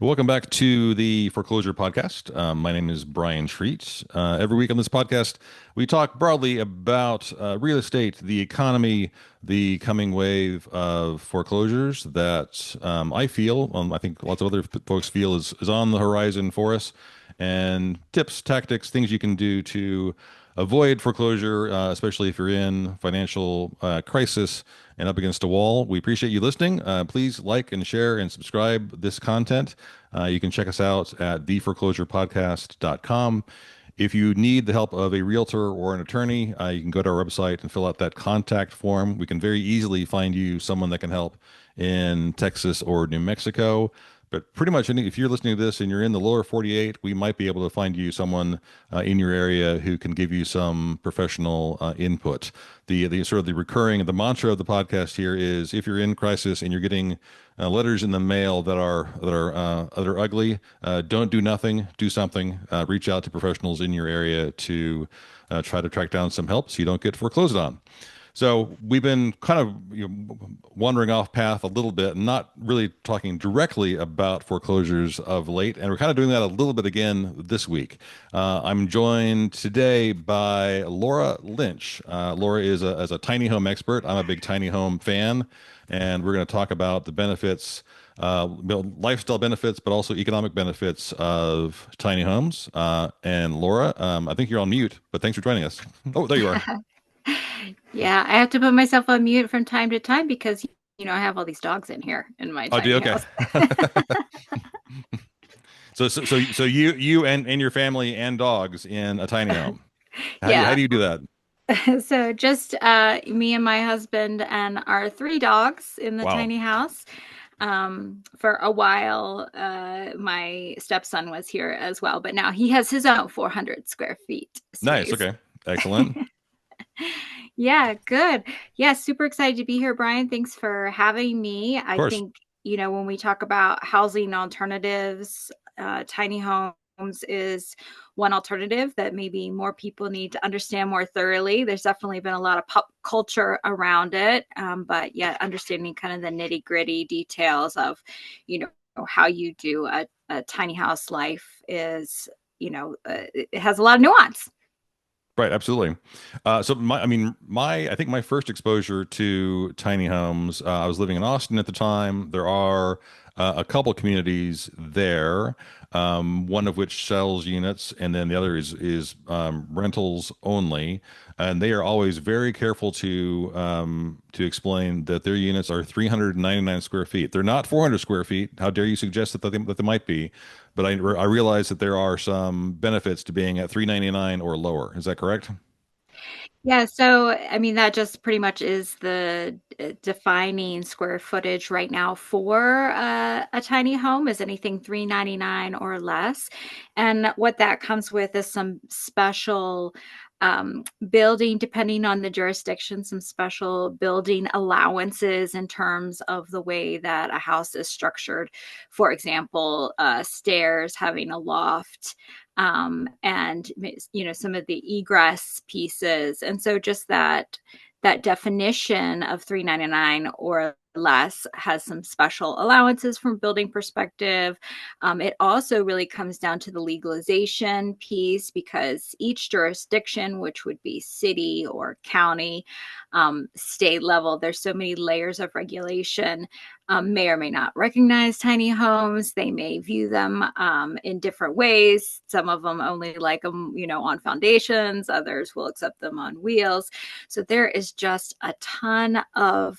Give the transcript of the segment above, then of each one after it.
Welcome back to the Foreclosure Podcast. My name is Brian Treat. Every week on this podcast, we talk broadly about real estate, the economy, the coming wave of foreclosures that I feel, I think lots of other folks feel is on the horizon for us, and tips, tactics, things you can do to avoid foreclosure, especially if you're in financial crisis and up against a wall. We appreciate you listening. Please like and share and subscribe this content. You can check us out at theforeclosurepodcast.com. If you need the help of a realtor or an attorney, you can go to our website and fill out that contact form. We can very easily find you someone that can help in Texas or New Mexico. But pretty much, if you're listening to this and you're in the lower 48, we might be able to find you someone in your area who can give you some professional input. The sort of the recurring, the mantra of the podcast here is: if you're in crisis and you're getting letters in the mail that are ugly, don't do nothing, do something. Reach out to professionals in your area to try to track down some help so you don't get foreclosed on. So we've been kind of wandering off path a little bit, not really talking directly about foreclosures of late, and we're kind of doing that a little bit again this week. I'm joined today by Laura Lynch. Laura is a tiny home expert. I'm a big tiny home fan, and we're going to talk about the benefits, lifestyle benefits, but also economic benefits of tiny homes. And Laura, I think you're on mute, but thanks for joining us. Oh, there you are. Yeah, I have to put myself on mute from time to time because, I have all these dogs in here in my Oh, do you? tiny Okay. house. So you and your family and dogs in a tiny home. How Yeah. do you do that? So just me and my husband and our three dogs in the Wow. tiny house. For a while, my stepson was here as well, but now he has his own 400 square feet Nice. space. Okay. Excellent. Yeah, good. Yeah, super excited to be here, Brian. Thanks for having me. Of I course. think, when we talk about housing alternatives, tiny homes is one alternative that maybe more people need to understand more thoroughly. There's definitely been a lot of pop culture around it, but yeah, understanding kind of the nitty gritty details of, you know, how you do a tiny house life is, it has a lot of nuance. Right. Absolutely. I think my first exposure to tiny homes, I was living in Austin at the time. There are a couple communities there, one of which sells units, and then the other is rentals only. And they are always very careful to explain that their units are 399 square feet. They're not 400 square feet. How dare you suggest that they might be? But I realize that there are some benefits to being at 399 or lower. Is that correct? Yeah, so I mean, that just pretty much is the defining square footage right now for a tiny home is anything 399 or less. And what that comes with is some special building, depending on the jurisdiction, some special building allowances in terms of the way that a house is structured. For example, stairs, having a loft, and some of the egress pieces. And so just that definition of 399 or less has some special allowances from building perspective. It also really comes down to the legalization piece because each jurisdiction, which would be city or county, state level, there's so many layers of regulation, may or may not recognize tiny homes. They may view them in different ways. Some of them only like them, on foundations. Others will accept them on wheels. So there is just a ton of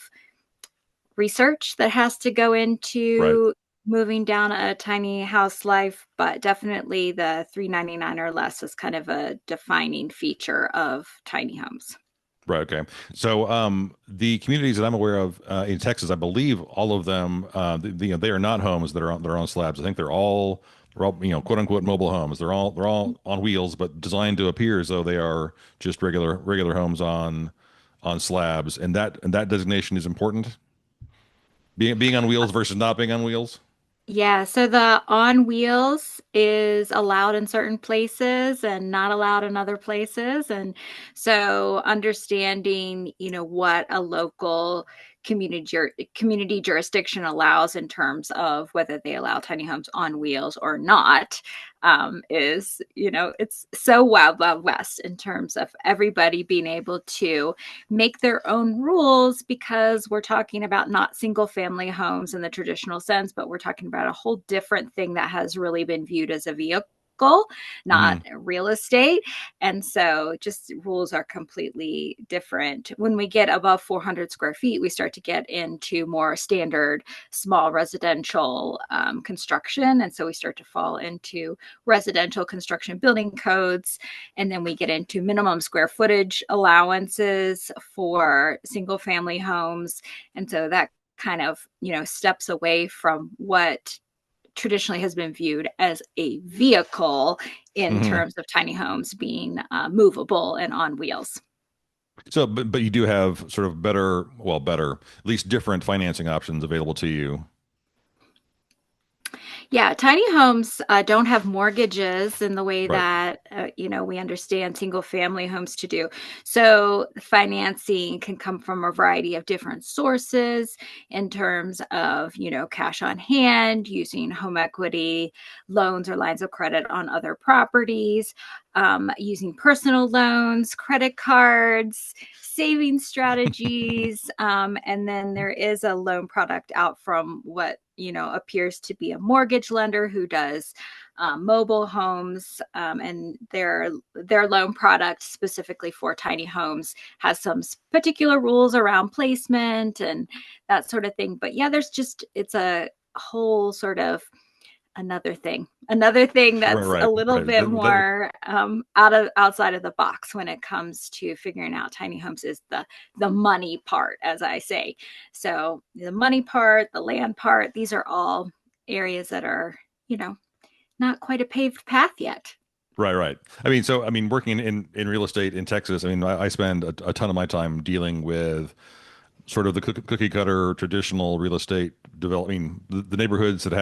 research that has to go Right. into moving down a tiny house life, but definitely the 399 or less is kind of a defining feature of tiny homes. Right. Okay. So, the communities that I'm aware of in Texas, I believe all of them, they are not homes that are on slabs. I think they're all quote unquote mobile homes. They're all on wheels, but designed to appear as though they are just regular homes on slabs. And that designation is important. Being on wheels versus not being on wheels. Yeah, so the on wheels is allowed in certain places and not allowed in other places. And so understanding, what a local community jurisdiction allows in terms of whether they allow tiny homes on wheels or not, is, it's so wild, wild west in terms of everybody being able to make their own rules, because we're talking about not single family homes in the traditional sense, but we're talking about a whole different thing that has really been viewed as a vehicle, not Hmm. real estate. And so just rules are completely different. When we get above 400 square feet, we start to get into more standard small residential construction. And so we start to fall into residential construction building codes. And then we get into minimum square footage allowances for single family homes. And so that kind of, steps away from what traditionally has been viewed as a vehicle in Hmm. terms of tiny homes being movable and on wheels. So, but you do have sort of better, at least different financing options available to you. Yeah, tiny homes don't have mortgages in the way Right. that we understand single family homes to do. So financing can come from a variety of different sources in terms of cash on hand, using home equity, loans or lines of credit on other properties, using personal loans, credit cards, saving strategies, and then there is a loan product out from what appears to be a mortgage lender who does mobile homes, and their loan product specifically for tiny homes has some particular rules around placement and that sort of thing. But yeah, it's a whole sort of another thing Right, that's a right, little right. bit more outside of the box when it comes to figuring out tiny homes, is the money part, as I say. So the money part, the land part, these are all areas that are not quite a paved path yet. Right, right. Working in real estate in Texas, I spend a ton of my time dealing with sort of the cookie cutter traditional real estate developing the neighborhoods that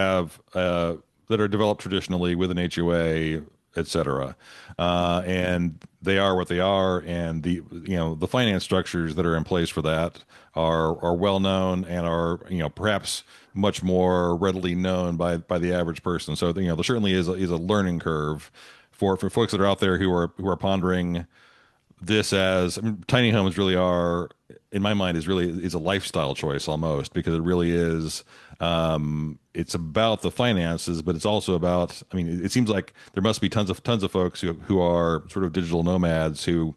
are developed traditionally with an HOA, et cetera. And they are what they are, and the finance structures that are in place for that are well known and are perhaps much more readily known by the average person. So there certainly is a learning curve for folks that are out there who are pondering this as tiny homes really are, in my mind, is a lifestyle choice almost, because it really is. It's about the finances, but it's also about. It seems like there must be tons of folks who are sort of digital nomads who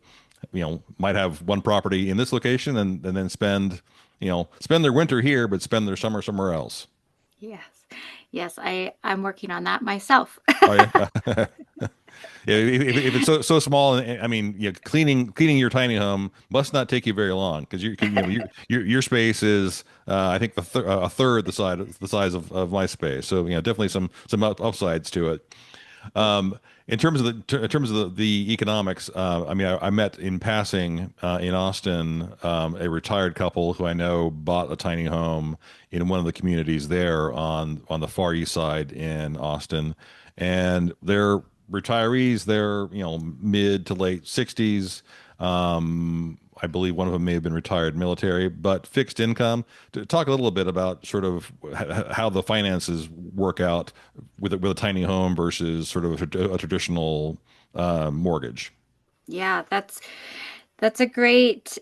might have one property in this location and then spend their winter here but spend their summer somewhere else. Yes, yes, I'm working on that myself. Oh yeah. Yeah, if it's so small, cleaning your tiny home must not take you very long, because your space is I think a third the size of my space. So definitely some upsides to it. In terms of the economics, I met in passing in Austin a retired couple who I know bought a tiny home in one of the communities there on the far east side in Austin, and they're retirees. They're mid to late 60s. I believe one of them may have been retired military, but fixed income. To talk a little bit about sort of how the finances work out with a tiny home versus sort of a traditional mortgage. Yeah, that's a great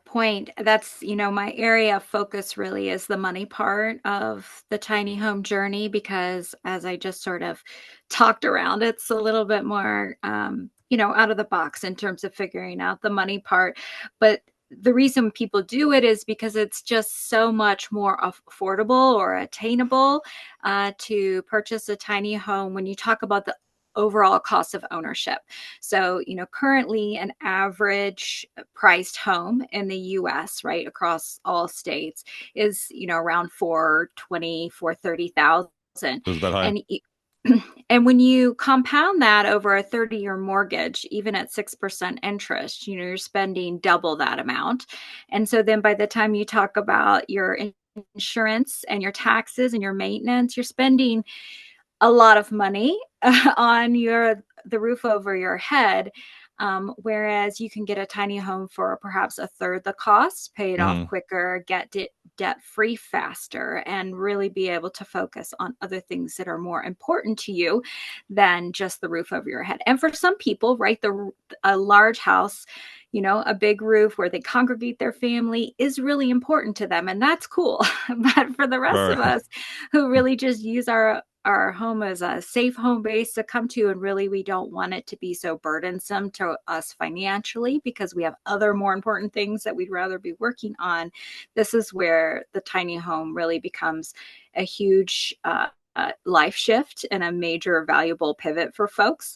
point. That's, my area of focus really is the money part of the tiny home journey, because as I just sort of talked around, it's a little bit more, out of the box in terms of figuring out the money part. But the reason people do it is because it's just so much more affordable or attainable to purchase a tiny home when you talk about the overall cost of ownership. So, currently an average priced home in the US, right, across all states is, around 420, 430,000. Is that high? And and when you compound that over a 30-year mortgage, even at 6% interest, you're spending double that amount. And so then by the time you talk about your insurance and your taxes and your maintenance, you're spending a lot of money on the roof over your head. Whereas you can get a tiny home for perhaps a third the cost, pay it off Hmm. quicker, get debt free faster, and really be able to focus on other things that are more important to you than just the roof over your head. And for some people, right, a large house, a big roof where they congregate their family is really important to them, and that's cool. But for the rest Right. of us who really just use our home as a safe home base to come to, and really we don't want it to be so burdensome to us financially because we have other more important things that we'd rather be working on, this is where the tiny home really becomes a huge life shift and a major valuable pivot for folks.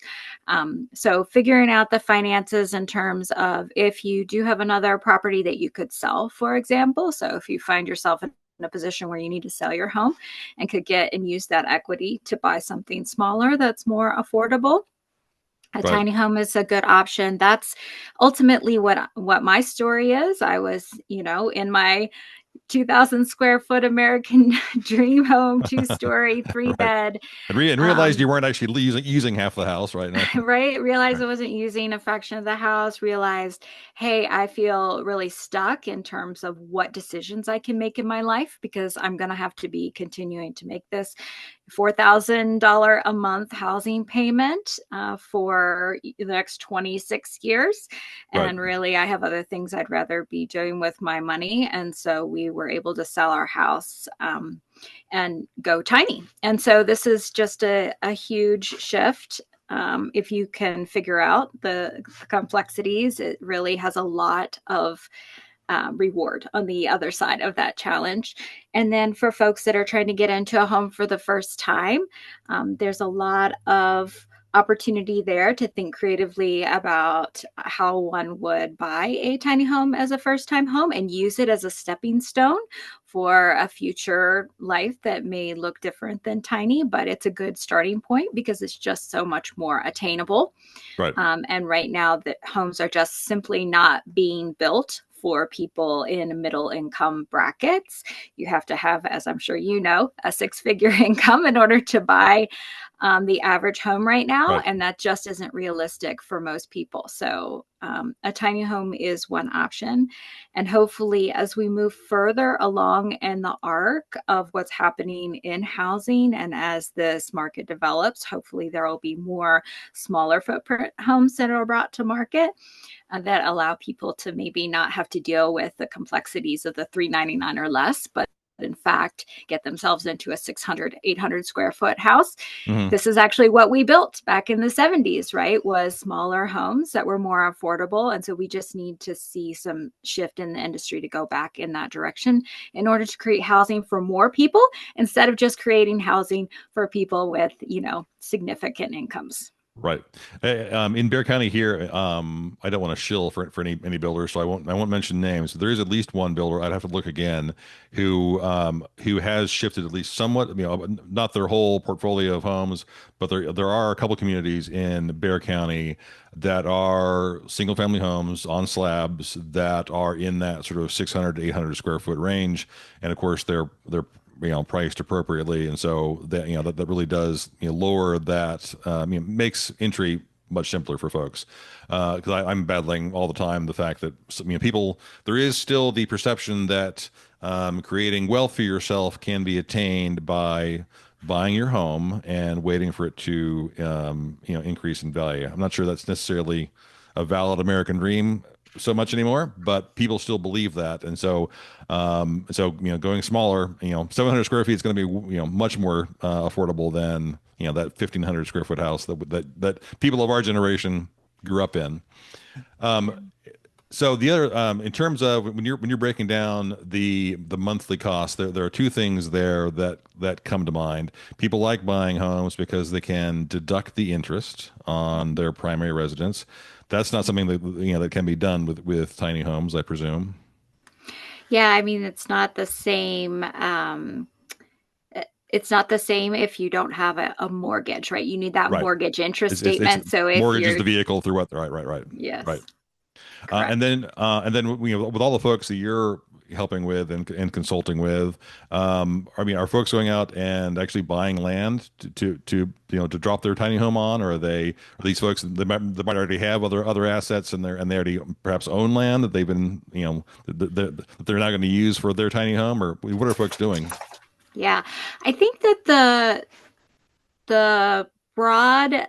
So figuring out the finances in terms of if you do have another property that you could sell, for example. So if you find yourself in a position where you need to sell your home and could get and use that equity to buy something smaller that's more affordable, a Right. tiny home is a good option. That's ultimately what my story is. I was, in my 2,000 square foot American dream home, 2-story, three Right. bed. And realized Um, you weren't actually using half the house, right? No. right? Realized Right. I wasn't using a fraction of the house. Realized, hey, I feel really stuck in terms of what decisions I can make in my life because I'm going to have to be continuing to make this $4,000 a month housing payment for the next 26 years. Right. And really, I have other things I'd rather be doing with my money. And so we were able to sell our house. And go tiny. And so this is just a huge shift. If you can figure out the complexities, it really has a lot of reward on the other side of that challenge. And then for folks that are trying to get into a home for the first time, there's a lot of opportunity there to think creatively about how one would buy a tiny home as a first time home and use it as a stepping stone for a future life that may look different than tiny, but it's a good starting point because it's just so much more attainable. Right. And right now, the homes are just simply not being built for people in middle income brackets. You have to have, as I'm sure you know, a 6-figure income in order to buy the average home right now. Right. And that just isn't realistic for most people. So a tiny home is one option. And hopefully, as we move further along in the arc of what's happening in housing and as this market develops, hopefully there will be more smaller footprint homes that are brought to market that allow people to maybe not have to deal with the complexities of the 399 or less, but in fact get themselves into a 600 800 square foot house. Hmm. This is actually what we built back in the 70s, right? Was smaller homes that were more affordable. And so we just need to see some shift in the industry to go back in that direction in order to create housing for more people instead of just creating housing for people with, significant incomes. Right. In Bear County here, I don't want to shill for any builders, so I won't mention names. There is at least one builder. I'd have to look again, who has shifted at least somewhat. Not their whole portfolio of homes, but there are a couple communities in Bear County that are single family homes on slabs that are in that sort of 600 to 800 square foot range, and of course they're priced appropriately, and so that really does lower that, makes entry much simpler for folks. Because I'm battling all the time the fact that people, there is still the perception that creating wealth for yourself can be attained by buying your home and waiting for it to increase in value. I'm not sure that's necessarily a valid American dream so much anymore, but people still believe that, and going smaller, 700 square feet is going to be much more affordable than that 1,500 square foot house that people of our generation grew up in. Yeah. So the other, in terms of when you're breaking down the monthly cost, there are two things there that come to mind. People like buying homes because they can deduct the interest on their primary residence. That's not something that can be done with tiny homes, I presume. Yeah, I mean, it's not the same. It's not the same if you don't have a mortgage, right? You need that Right. mortgage interest It's statement. So if mortgage is you're, the vehicle through what? Right. Right. Right. yes, Right. And correct. then with all the folks that you're helping with and consulting with. I mean, are folks going out and actually buying land to drop their tiny home on, or are these folks they might already have other assets and they already perhaps own land that they've been that they're not going to use for their tiny home, or what are folks doing? Yeah. I think that the broad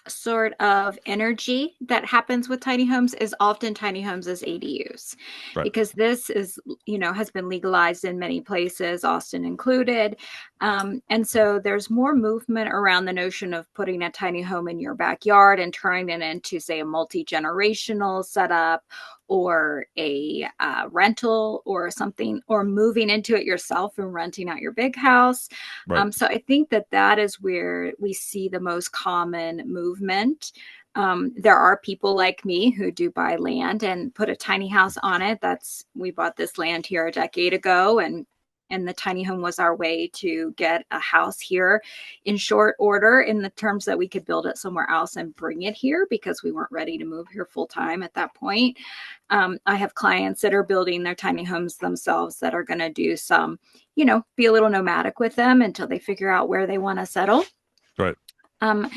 sort of energy that happens with tiny homes is often tiny homes as ADUs, Right, because this is, has been legalized in many places, Austin included. And so there's more movement around the notion of putting a tiny home in your backyard and turning it into, say, a multi-generational setup or a rental or something, or moving into it yourself and renting out your big house. right, So I think that that is where we see the most common movement. There are people like me who do buy land and put a tiny house on it. We bought this land here a decade ago, and the tiny home was our way to get a house here in short order, in the terms that we could build it somewhere else and bring it here because we weren't ready to move here full time at that point. I have clients that are building their tiny homes themselves that are going to do some, be a little nomadic with them until they figure out where they want to settle. right, Um,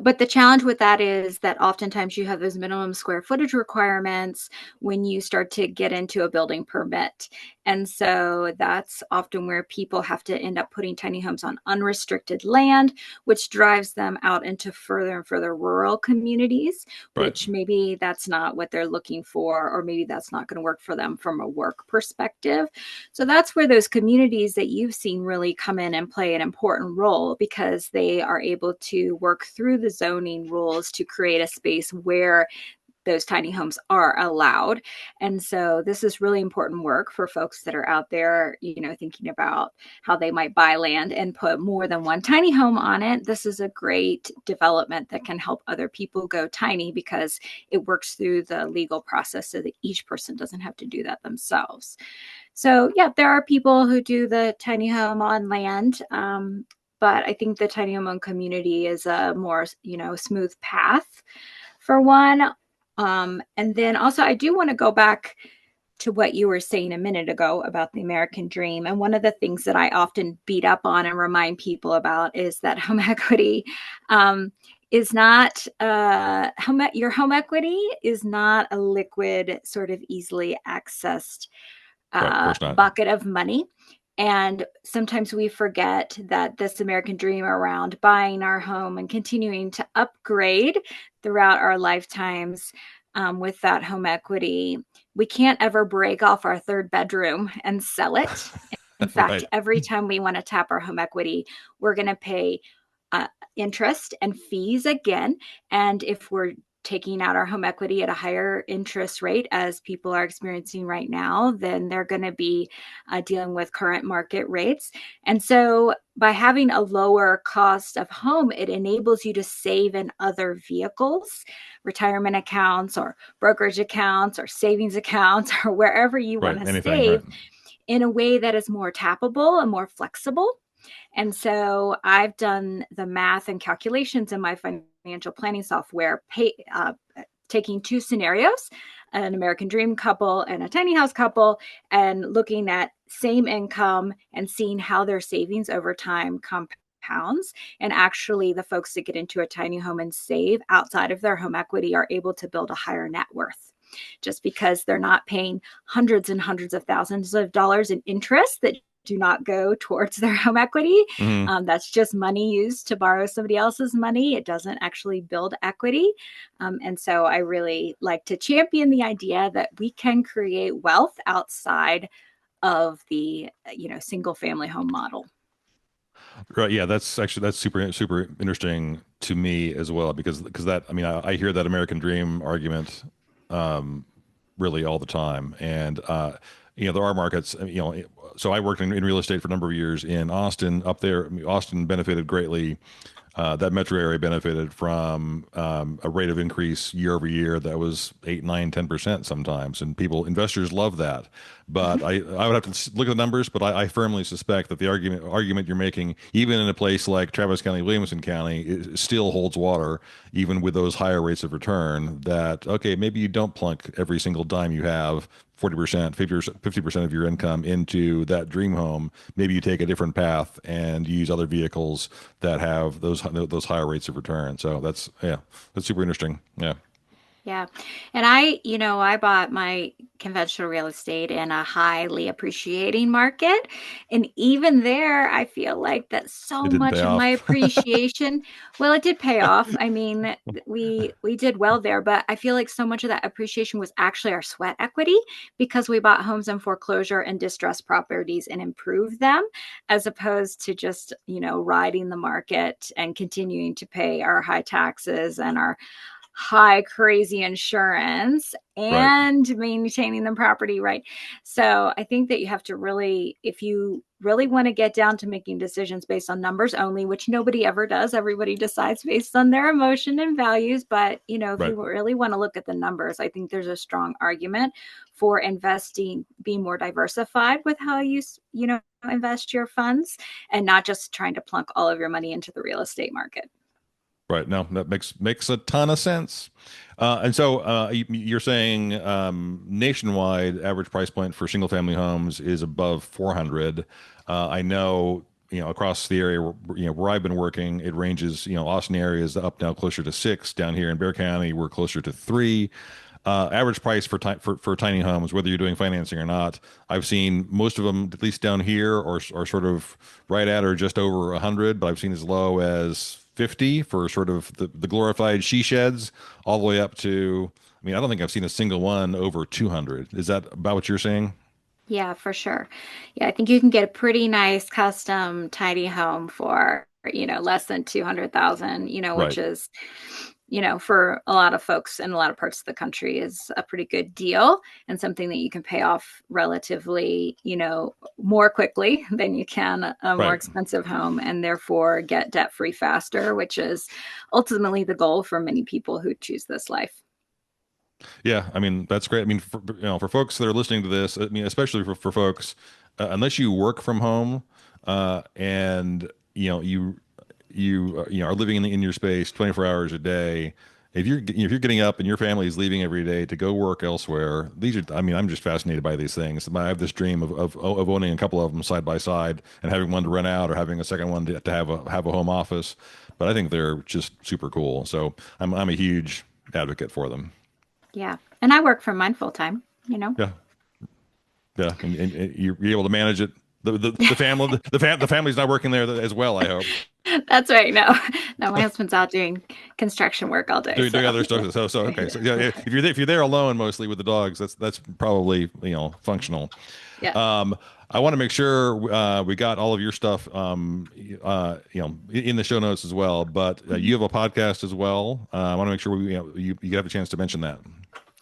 but the challenge with that is that oftentimes you have those minimum square footage requirements when you start to get into a building permit. And so that's often where people have to end up putting tiny homes on unrestricted land, which drives them out into further and further rural communities, right, which maybe that's not what they're looking for, or maybe that's not going to work for them from a work perspective. So that's where those communities that you've seen really come in and play an important role, because they are able to work through the zoning rules to create a space where those tiny homes are allowed. And so this is really important work for folks that are out there, thinking about how they might buy land and put more than one tiny home on it. This is a great development that can help other people go tiny, because it works through the legal process so that each person doesn't have to do that themselves. So yeah, there are people who do the tiny home on land. But I think the tiny home community is a more, smooth path for one. And then also, I do want to go back to what you were saying a minute ago about the American dream. And one of the things that I often beat up on and remind people about is that home equity is not, your home equity is not a liquid, sort of easily accessed right. Of course not. bucket of money. And sometimes we forget that this American dream around buying our home and continuing to upgrade throughout our lifetimes, with that home equity, we can't ever break off our third bedroom and sell it. In fact, Right, every time we want to tap our home equity, we're going to pay interest and fees again. And if we're taking out our home equity at a higher interest rate, as people are experiencing right now, then they're going to be dealing with current market rates. And so by having a lower cost of home, it enables you to save in other vehicles, retirement accounts or brokerage accounts or savings accounts, or wherever you want right. to Anything, right. save, in a way that is more tappable and more flexible. And so I've done the math and calculations in my financial planning software, taking two scenarios, an American dream couple and a tiny house couple, and looking at same income and seeing how their savings over time compounds. And actually, the folks that get into a tiny home and save outside of their home equity are able to build a higher net worth, just because they're not paying hundreds and hundreds of thousands of dollars in interest that do not go towards their home equity. Hmm. That's just money used to borrow somebody else's money. It doesn't actually build equity. And so I really like to champion the idea that we can create wealth outside of the, single family home model. Right. Yeah, that's super interesting to me as well, because that I mean I hear that American Dream argument um, really all the time, and there are markets. So I worked in real estate for a number of years in Austin. Up there, I mean, Austin benefited greatly. That metro area benefited from a rate of increase year over year that was 8, 9, 10% sometimes, and investors love that. But Mhm. I would have to look at the numbers, but I firmly suspect that the argument you're making, even in a place like Travis County, Williamson County, it still holds water, even with those higher rates of return. That okay, maybe you don't plunk every single dime you have 40%, 50% of your income into that dream home, maybe you take a different path and use other vehicles that have those higher rates of return. So that's super interesting. Yeah. Yeah. And I bought my conventional real estate in a highly appreciating market. And even there, I feel like that It so didn't pay much of my off. appreciation, well, it did pay off. I mean, we did well there, but I feel like so much of that appreciation was actually our sweat equity because we bought homes in foreclosure and distressed properties and improved them, as opposed to just, riding the market and continuing to pay our high taxes and our high crazy insurance Right. and maintaining the property right. So I think that you have to really, if you really want to get down to making decisions based on numbers only, which nobody ever does, everybody decides based on their emotion and values. But if Right. you really want to look at the numbers, I think there's a strong argument for investing, being more diversified with how you invest your funds, and not just trying to plunk all of your money into the real estate market. Right. No, that makes a ton of sense. And so you're saying nationwide average price point for single family homes is above 400. I know, across the area where I've been working, it ranges, Austin area is up now closer to 6. Down here in Bear County, we're closer to 3. Average price for tiny homes, whether you're doing financing or not, I've seen most of them, at least down here, are sort of right at or just over 100, but I've seen as low as 50 for sort of the glorified she sheds, all the way up to, I mean, I don't think I've seen a single one over 200. Is that about what you're saying? Yeah, for sure. Yeah, I think you can get a pretty nice custom tiny home for, less than 200,000, which Right. is, for a lot of folks in a lot of parts of the country is a pretty good deal and something that you can pay off relatively, more quickly than you can a more Right. expensive home, and therefore get debt free faster, which is ultimately the goal for many people who choose this life. Yeah, I mean that's great. I mean, for folks that are listening to this, I mean, especially for folks, unless you work from home, and are living in your space 24 hours a day. If you're getting up and your family is leaving every day to go work elsewhere, I mean, I'm just fascinated by these things. I have this dream of owning a couple of them side by side and having one to rent out or having a second one to have a home office. But I think they're just super cool. So I'm a huge advocate for them. Yeah. And I work from mine full time, Yeah. Yeah, and you're able to manage it. The family the family's not working there as well, I hope. That's right. No, no, my husband's out doing construction work all day. Doing So, other stuff. So okay. So yeah, if you're there alone mostly with the dogs, that's probably functional. yeah. Um, I want to make sure we got all of your stuff in the show notes as well. But you have a podcast as well. I want to make sure you have a chance to mention that.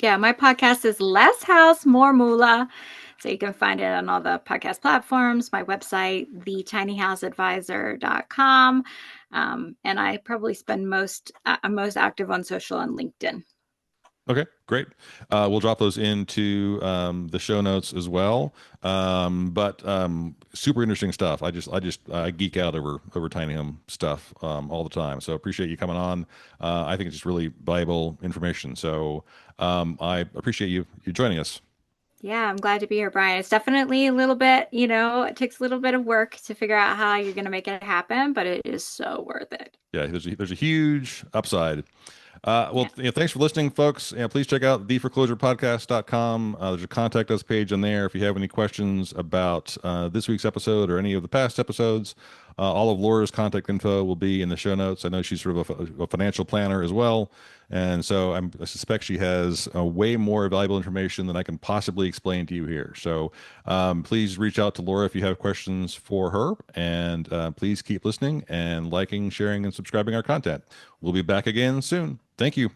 Yeah. My podcast is Less House, More Moolah. So you can find it on all the podcast platforms, my website, thetinihouseadvisor.com. And I probably spend I'm most active on social and LinkedIn. Okay, great. We'll drop those into the show notes as well. But super interesting stuff. I geek out over tiny home stuff all the time. So appreciate you coming on. I think it's just really valuable information. So I appreciate you joining us. Yeah, I'm glad to be here, Brian. It's definitely a little bit, it takes a little bit of work to figure out how you're going to make it happen, but it is so worth it. Yeah, there's a huge upside. Yeah. Well, thanks for listening, folks. Please check out theforeclosurepodcast.com. There's a contact us page on there if you have any questions about this week's episode or any of the past episodes. All of Laura's contact info will be in the show notes. I know she's sort of a financial planner as well. And so I suspect she has way more valuable information than I can possibly explain to you here. So please reach out to Laura if you have questions for her. And please keep listening and liking, sharing, and subscribing our content. We'll be back again soon. Thank you.